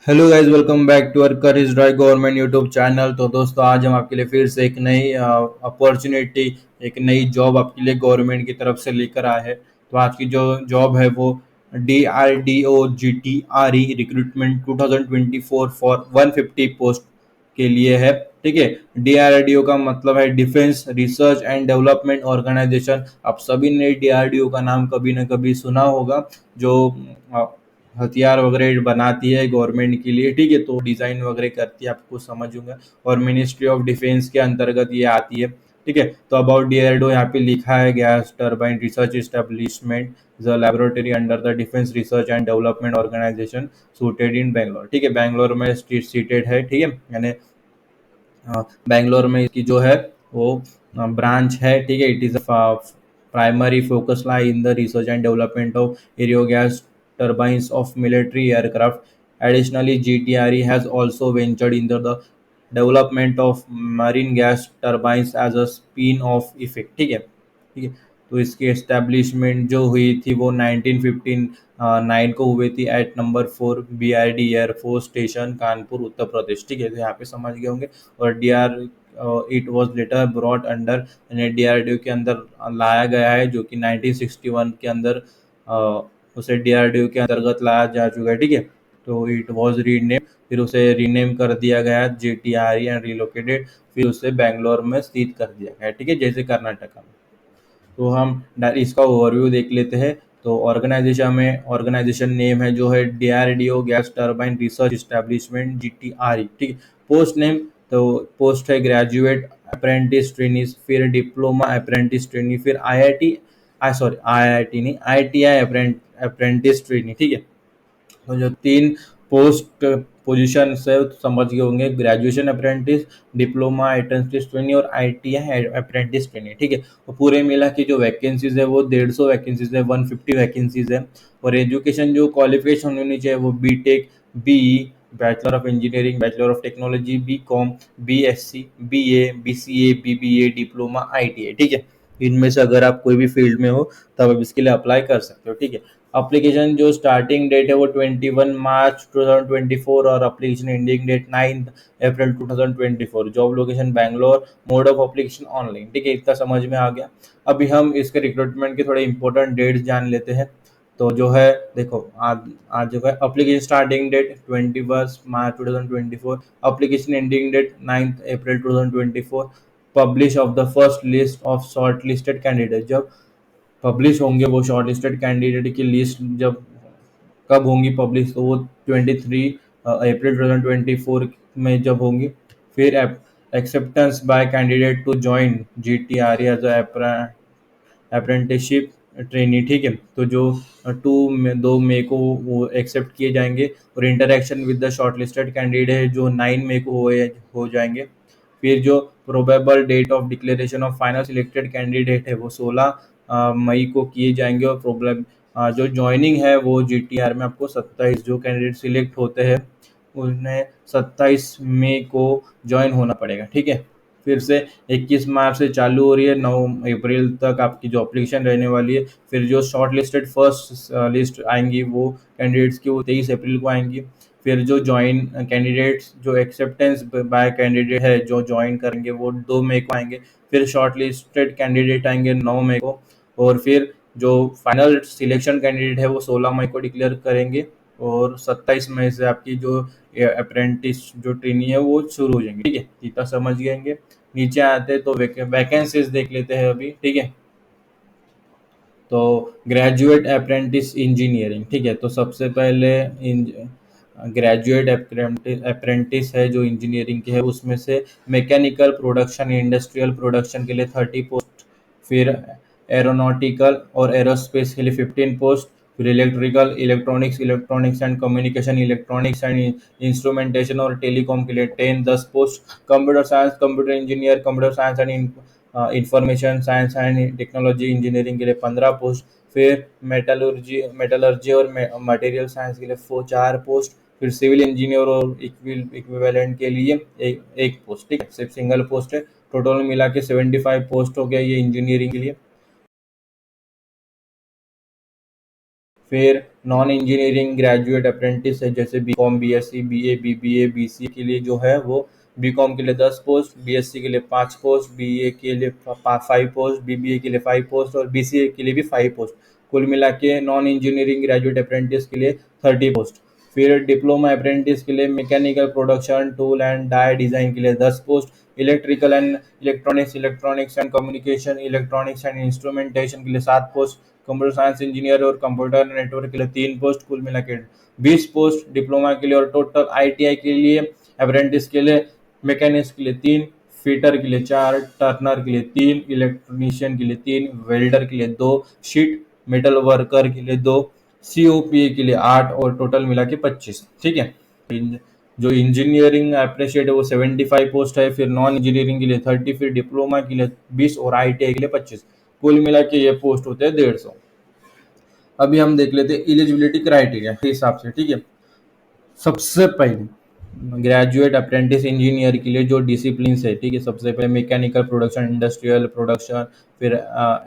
Hello guys, welcome back to our करेज ड्राई government YouTube channel. तो दोस्तों, आज हम आपके लिए फिर से एक नई अपॉर्चुनिटी, एक नई जॉब आपके लिए गवर्नमेंट की तरफ से लेकर आए हैं। तो आज की जो जॉब है वो DRDO GTRE recruitment 2024 for 150 post के लिए है। ठीक है। DRDO का मतलब है defence research and development organisation. आप सभी ने DRDO का नाम कभी ना कभी सुना होगा, जो हथियार वगैरह बनाती है गवर्नमेंट के लिए। ठीक है, तो डिज़ाइन वगैरह करती है, आपको समझ होगा। और मिनिस्ट्री ऑफ डिफेंस के अंतर्गत ये आती है। ठीक है। तो अबाउट DRDO यहाँ पे लिखा है, gas turbine research establishment the laboratory under the defence research and development organisation suited in Bangalore. ठीक है, बैंगलोर में सीटेड है। ठीक है, यानी बैंगलोर में इसकी जो है वो ब्रांच है। ठीक है, it is primary focus lie in the research and development of aero gas turbines of military aircraft. Additionally, GTRE has also ventured into the development of marine gas turbines as a spin-off effect. ठीक है। ठीक है। तो इसकी establishment जो हुई थी वो 1959 को हुई थी at number 4 BRD air force station, Kanpur, Uttar Pradesh. ठीक है, तो यहाँ पे समझ गए होंगे। और it was later brought under, यानी DRDO के अंदर लाया गया है, जो कि 1961 के अंदर उसे DRDO के अंतर्गत लाया जा चुका है। ठीक है। तो इट वॉज रीनेम, फिर उसे रीनेम कर दिया गया GTRE एंड रिलोकेटेड, फिर उसे बैंगलोर में स्थित कर दिया गया। ठीक है, जैसे कर्नाटका में। तो हम इसका ओवरव्यू देख लेते हैं। तो ऑर्गेनाइजेशन नेम है जो है DRDO gas turbine research establishment GTRE। ठीक है। पोस्ट नेम, तो पोस्ट है ग्रेजुएट अप्रेंटिस ट्रेनीज, फिर डिप्लोमा अप्रेंटिस ट्रेनी, फिर IIT नहीं, ITI अप्रेंटिस ट्रेनी। ठीक है। तो जो तीन पोस्ट पोजीशन है तो समझ गए होंगे, graduation apprentice, diploma apprentice trainee और ITI अप्रेंटिस ट्रेनी। ठीक है। तो पूरे मिला की जो वैकेंसीज है वो 150 वैकेंसीज है, 150 वैकेंसीज है। और एजुकेशन जो क्वालिफिकेशन होनी चाहिए वो BTech, BE, bachelor of engineering, bachelor of technology, BCom, BSc, BA, BCA, BBA, diploma, ITI। ठीक है। इनमें से अगर आप कोई भी फील्ड में हो तब आप इसके लिए अप्लाई कर सकते हो। ठीक है। एप्लीकेशन जो स्टार्टिंग डेट है वो 21 मार्च 2024 और application ending date 9 April 2024। Job location Bangalore, mode of application online. ठीक है, इतना समझ में आ गया। अभी हम इसके रिक्रूटमेंट के थोड़े इंपॉर्टेंट डेट्स जान लेते हैं। तो जो है देखो, आज आज जो है application starting date 21 March 2024, application ending date 9 April 2024। Publish of the first list of short listed candidate, जब पब्लिश होंगे वो शॉर्ट लिस्टेड कैंडिडेट की लिस्ट जब कब होंगी पब्लिश, तो वो 23 अप्रैल 2024 में जब होंगी। फिर acceptance by candidate to join GTRE as apprenticeship trainee. ठीक है। तो जो 2 मई को वो एक्सेप्ट किए जाएंगे, और interaction with the shortlisted candidate जो 9 मई को हो जाएंगे। फिर जो probable date of declaration of final selected candidate है वो 16 मई को किए जाएंगे। और प्रॉब्लम जो ज्वाइनिंग है वो GTR में आपको 27, जो कैंडिडेट सिलेक्ट होते हैं उन्हें 27 मई को ज्वाइन होना पड़ेगा। ठीक है। फिर से 21 मार्च से चालू हो रही है, 9 अप्रैल तक आपकी जो एप्लीकेशन रहने वाली है। फिर जो शॉर्ट लिस्टेड फर्स्ट लिस्ट आएंगी वो कैंडिडेट्स की, वो 23 अप्रैल को आएंगी। फिर जो ज्वाइन कैंडिडेट्स जो एक्सेप्टेंस बाय कैंडिडेट है जो ज्वाइन करेंगे वो 2 मई को आएंगे। फिर शॉर्ट लिस्टेड कैंडिडेट आएंगे 9 मई को। और फिर जो फाइनल सिलेक्शन कैंडिडेट है वो 16 मई को डिक्लेयर करेंगे। और 27 मई से आपकी जो अप्रेंटिस जो ट्रेनी है वो शुरू हो जाएंगे। ठीक है, इतना समझ गएंगे। नीचे आते तो वैकेंसीज देख लेते हैं अभी। ठीक है। तो ग्रेजुएट अप्रेंटिस इंजीनियरिंग। ठीक है, तो सबसे पहले ग्रेजुएट अप्रेंटिस है जो इंजीनियरिंग की है, उसमें से मैकेनिकल प्रोडक्शन, इंडस्ट्रियल प्रोडक्शन के लिए 30 पोस्ट। फिर एरोनॉटिकल और एरोस्पेस के लिए 15 पोस्ट। फिर electronics and communication, electronics and instrumentation और टेलीकॉम के लिए 10 post. Computer science, computer engineer, computer science and information science and technology engineering के लिए 15 पोस्ट। फिर मेटलर्जी और मटेरियल साइंस के लिए 4 पोस्ट। फिर सिविल इंजीनियर और इक्विवेलेंट के लिए एक पोस्ट। ठीक है, सिर्फ सिंगल पोस्ट है। टोटल मिला के 75 पोस्ट हो गया ये इंजीनियरिंग के लिए। फिर नॉन इंजीनियरिंग ग्रेजुएट अप्रेंटिस है, जैसे BCom, BSc, BA, BBA, BCA के लिए जो है वो बीकॉम के लिए 10 पोस्ट, बीएससी के लिए 5 पोस्ट, बीए के लिए 5 पोस्ट, बीबीए के लिए 5 पोस्ट और बीसीए के लिए भी 5 पोस्ट। कुल मिला के नॉन इंजीनियरिंग ग्रेजुएट अप्रेंटिस के लिए 30 पोस्ट। फिर डिप्लोमा अप्रेंटिस के लिए mechanical production tool and die design के लिए 10 post, electrical and electronics, electronics and communication, electronics and instrumentation के लिए 7 पोस्ट, कंप्यूटर साइंस इंजीनियर और कंप्यूटर नेटवर्क के लिए 3 पोस्ट, कुल मिला के 20 पोस्ट डिप्लोमा के लिए। और टोटल आईटीआई के लिए अप्रेंटिस के लिए मैकेनिक्स के लिए 3, फिटर के लिए 4, टर्नर के लिए 3, इलेक्ट्रीशियन के लिए 3, वेल्डर के लिए 2, शीट मेटल वर्कर के लिए 2, सीओपीए के लिए 8 और टोटल मिला के 25। ठीक है। जो इंजीनियरिंग अप्रेशिएट है वो 75 पोस्ट है, फिर नॉन इंजीनियरिंग के लिए 30, फिर डिप्लोमा के लिए 20 और आईटीआई के लिए 25। कुल मिला के ये पोस्ट होते हैं 150। अभी हम देख लेते हैं एलिजिबिलिटी क्राइटेरिया के हिसाब से। ठीक है। सबसे पहले ग्रेजुएट अप्रेंटिस इंजीनियर के लिए जो डिसिप्लिन है, ठीक है, सबसे पहले मैकेनिकल प्रोडक्शन, इंडस्ट्रियल प्रोडक्शन, फिर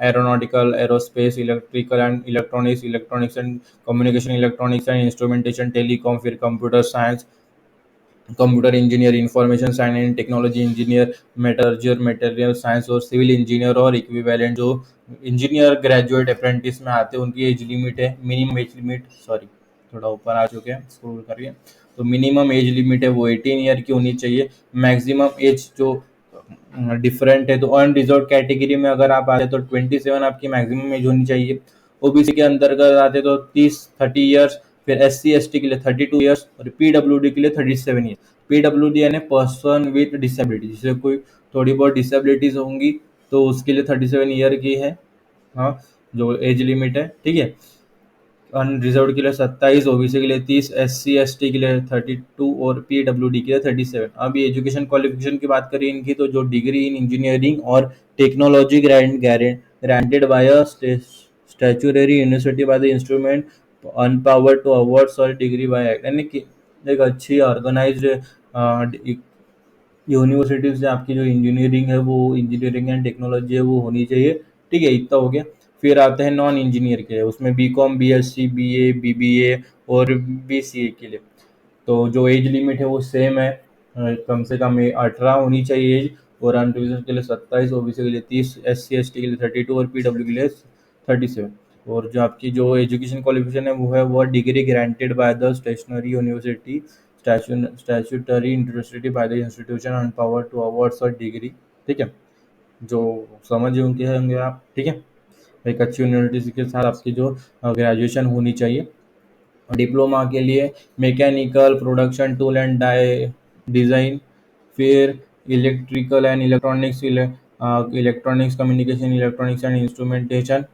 aeronautical, aerospace, electrical and electronics, electronics and communication, electronics and instrumentation, telecom, फिर computer science, computer engineer, information science and technology engineer, metallurgy, material science और सिविल इंजीनियर और equivalent जो engineer graduate apprentice में आते हैं उनकी age limit है, minimum age limit, sorry थोड़ा ऊपर आ चुके हैं, स्क्रॉल करिए, तो मिनिमम एज लिमिट है वो 18 ईयर की होनी चाहिए। मैक्सिमम एज जो डिफरेंट है, तो अनरिजर्व कैटेगरी में अगर आप आते तो 27 आपकी मैक्सिमम एज होनी चाहिए। ओबीसी के अंतर्गत आते तो 30 ईयर्स, फिर SC ST के लिए 32 ईयर्स और पीडब्ल्यूडी के लिए 37 ईयर। पीडब्ल्यूडी यानी पर्सन विद डिसेबिलिटी, जिसे कोई थोड़ी बहुत डिसेबिलिटीज होंगी तो उसके लिए 37 ईयर की है, हाँ, जो एज लिमिट है। ठीक है। अनरिजर्व के लिए 27, ओबीसी के लिए 30, SC ST के लिए 32 और पीडब्ल्यूडी के लिए 37। अभी एजुकेशन क्वालिफिकेशन की बात करें इनकी, तो जो डिग्री इन इंजीनियरिंग और technology granted by a statutory university by the instrument empowered to awards और डिग्री बाय एक्ट, यानी कि एक अच्छी ऑर्गेनाइज्ड यूनिवर्सिटी से आपकी जो इंजीनियरिंग है वो इंजीनियरिंग एंड टेक्नोलॉजी है वो होनी चाहिए। ठीक है, इतना हो गया। फिर आते हैं नॉन इंजीनियर के लिए, उसमें बीकॉम, बीएससी, बीए, बीबीए और बीसीए के लिए। तो जो एज लिमिट है वो सेम है, कम से कम 18 होनी चाहिए एज, और अनरिजर्व के लिए 27, ओबीसी के लिए 30, SC ST के लिए 32 और पीडब्ल्यू के लिए 37। और जो आपकी जो एजुकेशन क्वालिफिकेशन है वो है वो degree granted by the stationary university statutory university by the institution and power to awards और डिग्री। ठीक है, जो समझ उनके होंगे आप। ठीक है, एक अच्छी यूनिवर्सिटी के साथ आपकी जो ग्रेजुएशन होनी चाहिए। डिप्लोमा के लिए mechanical production tool and die design, फिर electrical and electronics, electronics communication, electronics and instrumentation,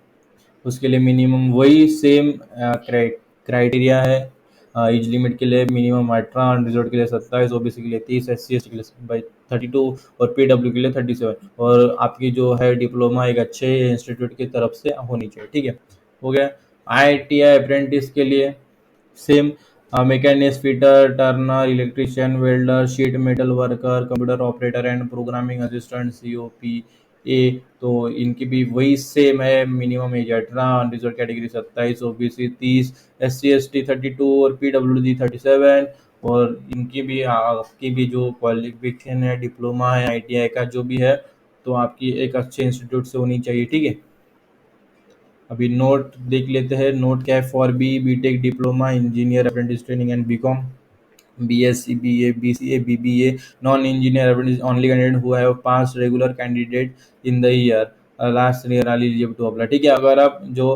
उसके लिए मिनिमम वही सेम क्राइटेरिया है। एज लिमिट के लिए मिनिमम 18, अनरिजर्व के लिए 27, ओबीसी के लिए 30, SC ST के लिए बाई 32 और पीडब्ल्यू के लिए 37। और आपकी जो है डिप्लोमा एक अच्छे इंस्टीट्यूट की तरफ से होनी चाहिए। ठीक है, हो गया। ITI अप्रेंटिस के लिए same, machinist, fitter, turner, electrician, welder, sheet metal worker, computer operator and programming assistant, COPA, तो इनकी भी वही सेम है, minimum age 18, unreserve category 27, OBC 30, SC ST 32 और पीडब्ल्यूडी 37। और इनकी भी आपकी भी जो क्वालिफिकेशन है, डिप्लोमा है ITI का जो भी है, तो आपकी एक अच्छे इंस्टीट्यूट से होनी चाहिए। ठीक है, अभी नोट देख लेते हैं। नोट क्या है for BTech, diploma, engineer apprentice training and BCom, BSc, BA, BCA, BBA, non-engineer apprentice only candidate who have passed regular candidate in the year last year are eligible to apply। ठीक है, अगर आप जो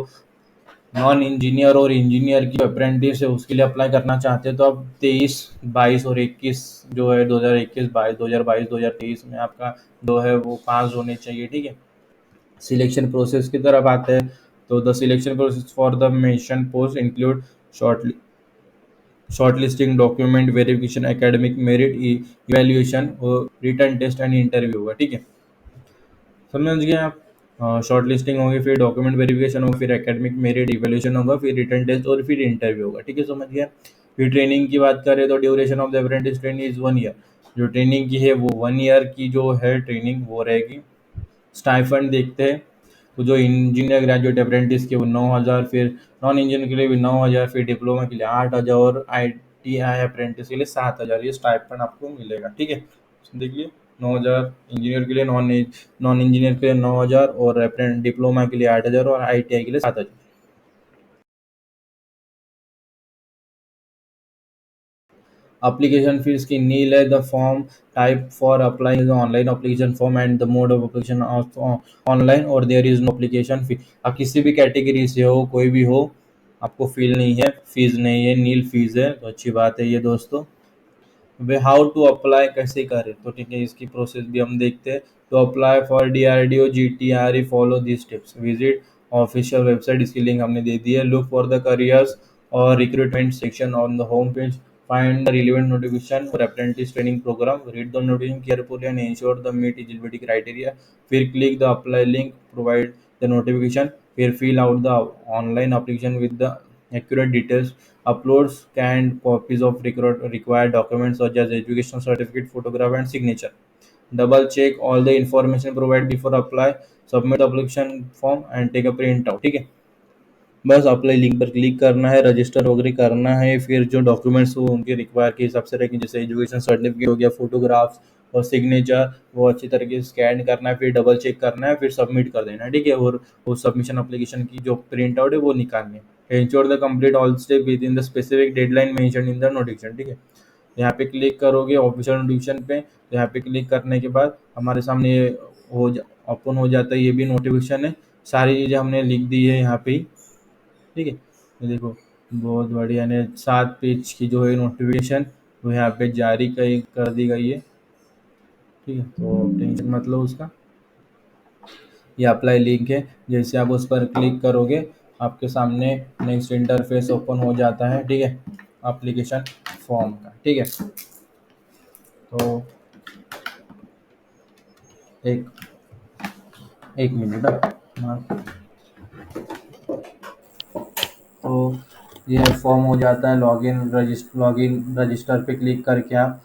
non engineer और engineer की apprentice है उसके लिए अप्लाई करना चाहते हैं तो आप 23, 22 और 21 जो है 2021, 22, 2022, 2023 में आपका जो है वो पास होने चाहिए। ठीक है। सिलेक्शन प्रोसेस की तरफ आते हैं, तो the selection process for the mention post include shortlisting, document verification, academic merit evaluation और रिटर्न टेस्ट एंड इंटरव्यू होगा। ठीक है, समझ गए आप। शॉर्ट लिस्टिंग होगी, फिर डॉक्यूमेंट वेरिफिकेशन होगा, फिर एकेडमिक मेरिट इवैल्यूएशन होगा, फिर रिटर्न टेस्ट और फिर इंटरव्यू होगा। ठीक है, समझ गया। फिर ट्रेनिंग की बात करें तो duration of the apprentice training is 1 year. जो ट्रेनिंग की है वो 1 ईयर की जो है ट्रेनिंग वो रहेगी। स्टाइफंड देखते हैं, जो इंजीनियर ग्रेजुएट अप्रेंटिस के वो 9,000, फिर नॉन इंजीनियर के लिए भी 9,000, फिर डिप्लोमा के लिए 8,000 और ITI अप्रेंटिस के लिए 7,000 ये स्टाइपेंड आपको मिलेगा। ठीक है, देखिए 9,000 इंजीनियर के लिए, नॉन इंजीनियर के लिए 9,000 और डिप्लोमा के लिए 8,000 और ITI के लिए 7,000। Application fees की नील है। The form type for applying is online application form and the mode of application online और there is no application fee. आप किसी भी कैटेगरी से हो, कोई भी हो, आपको फील नहीं है, फीस नहीं है, नील फीस है, तो अच्छी बात है ये दोस्तों। वे हाउ टू अप्लाई कैसे करें, तो ठीक है इसकी प्रोसेस भी हम देखते हैं। तो apply for DRDO GTRE follow this steps, visit official website, इसकी लिंक हमने दे दी है। लुक फॉर द करियर्स और recruitment section on the home page, find the relevant notification for apprentice training program, read the notification carefully and ensure the meet eligibility criteria, फिर click the apply link, provide the notification, फिर fill out the online application with the accurate details, upload scanned copies of required documents such as education certificate, photograph and signature, double check all the information provided before apply, submit the application form and take a print out। ठीक है, बस apply link पर click करना है, register वगैरह करना है, फिर जो डॉक्यूमेंट्स वो उनके रिक्वायर के हिसाब से रखें, जैसे एजुकेशन सर्टिफिकेट हो गया, फोटोग्राफ्स और सिग्नेचर, वो अच्छी तरीके से स्कैन करना है, फिर डबल चेक करना है, फिर सबमिट कर देना है। ठीक है, और वो सबमिशन एप्लीकेशन की जो प्रिंट आउट है वो निकालनी है। Ensure the complete all step with in the specific deadline mention in the notification. ठीक है, यहाँ पे क्लिक करोगे ऑफिशियल नोटिफिकेशन पे, तो यहाँ पे क्लिक करने के बाद हमारे सामने ये ओपन हो जाता है, ये भी नोटिफिकेशन है, सारी चीज़ें हमने लिख दी है यहाँ पे ही। ठीक है, ये देखो बहुत बढ़िया ने 7 पेज की जो है नोटिफिकेशन वो यहाँ पे जारी कर दी गई है। ठीक है, तो टेंशन मत लो उसका। ये अप्लाई लिंक है, जैसे आप उस पर क्लिक करोगे आपके सामने नेक्स्ट इंटरफेस ओपन हो जाता है। ठीक है, एप्लीकेशन फॉर्म का। ठीक है, तो एक एक मिनट। हाँ, तो ये फॉर्म हो जाता है, लॉगिन रजिस्टर पे क्लिक करके आप,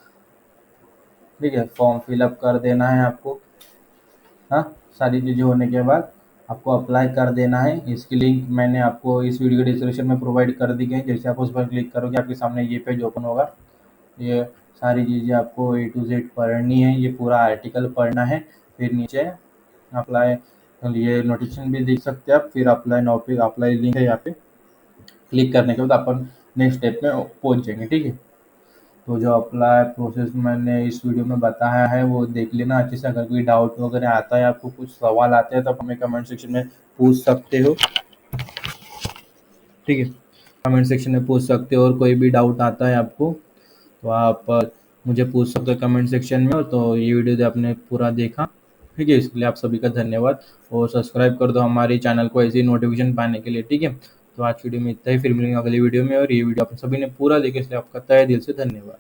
ठीक है, फॉर्म फिलअप कर देना है आपको। हाँ, सारी चीज़ें होने के बाद आपको अप्लाई कर देना है। इसकी लिंक मैंने आपको इस वीडियो के डिस्क्रिप्शन में प्रोवाइड कर दी गई। जैसे आप उस पर क्लिक करोगे आपके सामने ये पेज ओपन होगा। ये सारी चीज़ें आपको A to Z पढ़नी है, ये पूरा आर्टिकल पढ़ना है। फिर नीचे अप्लाई, ये नोटिफिकेशन भी देख सकते हैं आप। फिर अप्लाई लिंक है, यहाँ पे क्लिक करने के बाद अपन नेक्स्ट स्टेप में पहुँच जाएंगे। ठीक है, तो जो अप्लाई प्रोसेस मैंने इस वीडियो में बताया है वो देख लेना अच्छे से। अगर कोई डाउट वगैरह आता है, आपको कुछ सवाल आते हैं, तो आप हमें कमेंट सेक्शन में पूछ सकते हो। ठीक है, कमेंट सेक्शन में पूछ सकते हो, और कोई भी डाउट आता है आपको तो आप मुझे पूछ सकते हो कमेंट सेक्शन में। तो ये वीडियो जो आपने पूरा देखा, ठीक है, इसके लिए आप सभी का धन्यवाद। और सब्सक्राइब कर दो हमारी चैनल को ऐसे ही नोटिफिकेशन पाने के लिए। ठीक है, तो आज वीडियो में इतना ही, फिर मिलेंगे अगली वीडियो में। और ये वीडियो आप सभी ने पूरा देखे इसलिए आपका तहे दिल से धन्यवाद।